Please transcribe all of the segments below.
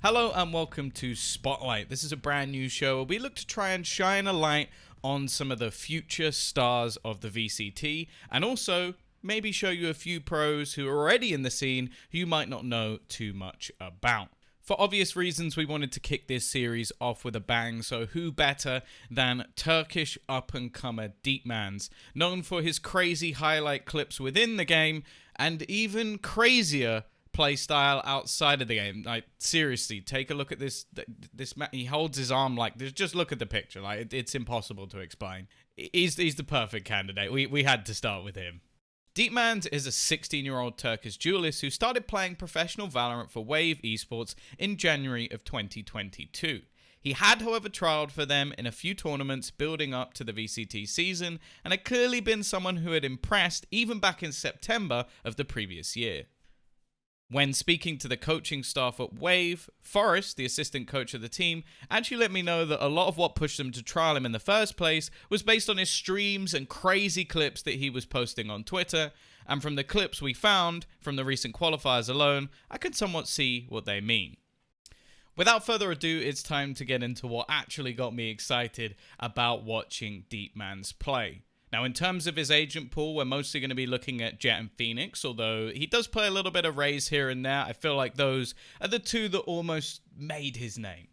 Hello and welcome to Spotlight. This is a brand new show where we look to try and shine a light on some of the future stars of the VCT and also maybe show you a few pros who are already in the scene who you might not know too much about. For obvious reasons, we wanted to kick this series off with a bang, so who better than Turkish up-and-comer Deepmans, known for his crazy highlight clips within the game and even crazier playstyle outside of the game. Like, seriously, take a look at this. He holds his arm like this. Just look at the picture. Like, it's impossible to explain. He's the perfect candidate. We had to start with him. Deepmans is a 16-year-old Turkish duelist who started playing professional Valorant for Wave Esports in January of 2022. He had, however, trialed for them in a few tournaments building up to the VCT season and had clearly been someone who had impressed even back in September of the previous year. When speaking to the coaching staff at Wave, Forrest, the assistant coach of the team, actually let me know that a lot of what pushed them to trial him in the first place was based on his streams and crazy clips that he was posting on Twitter, and from the clips we found from the recent qualifiers alone, I could somewhat see what they mean. Without further ado, it's time to get into what actually got me excited about watching Deepmans play. Now, in terms of his agent pool, we're mostly going to be looking at Jet and Phoenix, although he does play a little bit of Raze here and there. I feel like those are the two that almost made his name.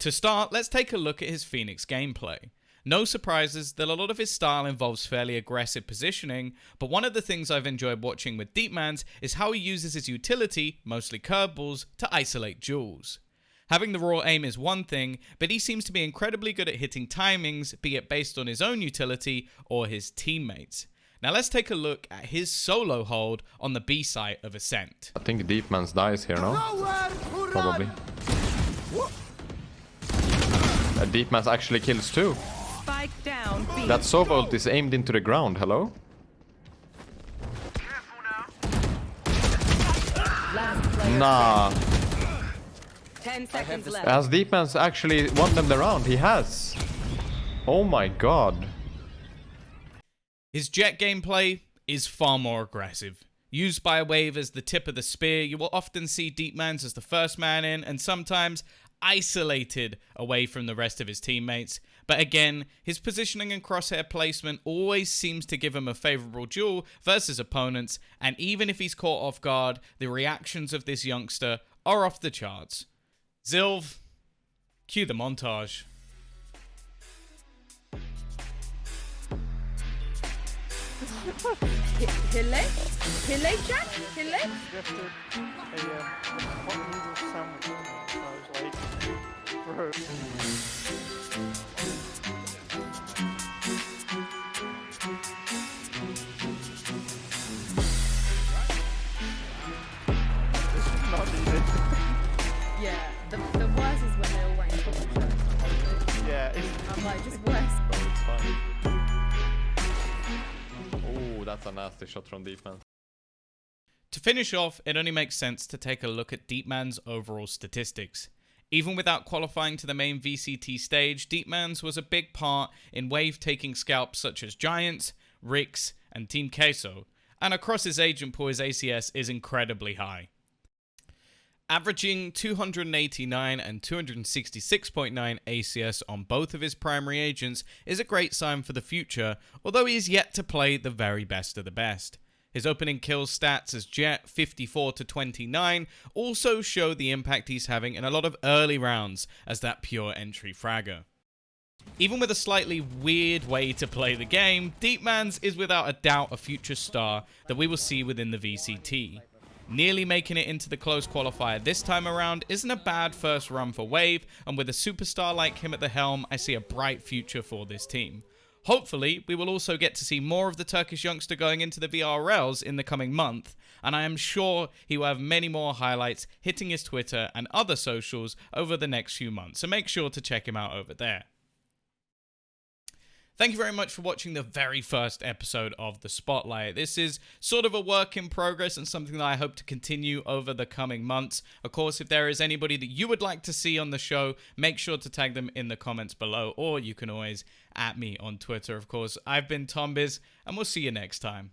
To start, let's take a look at his Phoenix gameplay. No surprises that a lot of his style involves fairly aggressive positioning, but one of the things I've enjoyed watching with Deepmans is how he uses his utility, mostly curveballs, to isolate duels. Having the raw aim is one thing, but he seems to be incredibly good at hitting timings, be it based on his own utility or his teammates. Now let's take a look at his solo hold on the B site of Ascent. I think Deepmans dies here, no? Probably. Deepmans actually kills too. Spike down, B. That Sova ult is aimed into the ground, hello? Nah. 10 seconds left. Has Deepmans actually won them the round? He has. Oh my god. His Jet gameplay is far more aggressive. Used by Wave as the tip of the spear, you will often see Deepmans as the first man in and sometimes isolated away from the rest of his teammates. But again, his positioning and crosshair placement always seems to give him a favourable duel versus opponents, and even if he's caught off guard, the reactions of this youngster are off the charts. Zilv, cue the montage. Hille, Jack? Hille? Drifted a hot noodle sandwich and I was like, bro. This is not needed. Yeah, the worst is when they're all wearing football shirts. Yeah, I'm like, just worse. It's fine. Oh, that's a nasty shot from Deepmans. To finish off, it only makes sense to take a look at Deepmans' overall statistics. Even without qualifying to the main VCT stage, Deepmans was a big part in Wave taking scalps such as Giants, Rix, and Team Queso, and across his agent pool, his ACS is incredibly high. Averaging 289 and 266.9 ACS on both of his primary agents is a great sign for the future, although he is yet to play the very best of the best. His opening kills stats as Jet 54 to 29 also show the impact he's having in a lot of early rounds as that pure entry fragger. Even with a slightly weird way to play the game, Deepmans is without a doubt a future star that we will see within the VCT. Nearly making it into the close qualifier this time around isn't a bad first run for Wave, and with a superstar like him at the helm, I see a bright future for this team. Hopefully, we will also get to see more of the Turkish youngster going into the VRLs in the coming month, and I am sure he will have many more highlights hitting his Twitter and other socials over the next few months, so make sure to check him out over there. Thank you very much for watching the very first episode of The Spotlight. This is sort of a work in progress and something that I hope to continue over the coming months. Of course, if there is anybody that you would like to see on the show, make sure to tag them in the comments below, or you can always @ me on Twitter, of course. I've been Tombiz, and we'll see you next time.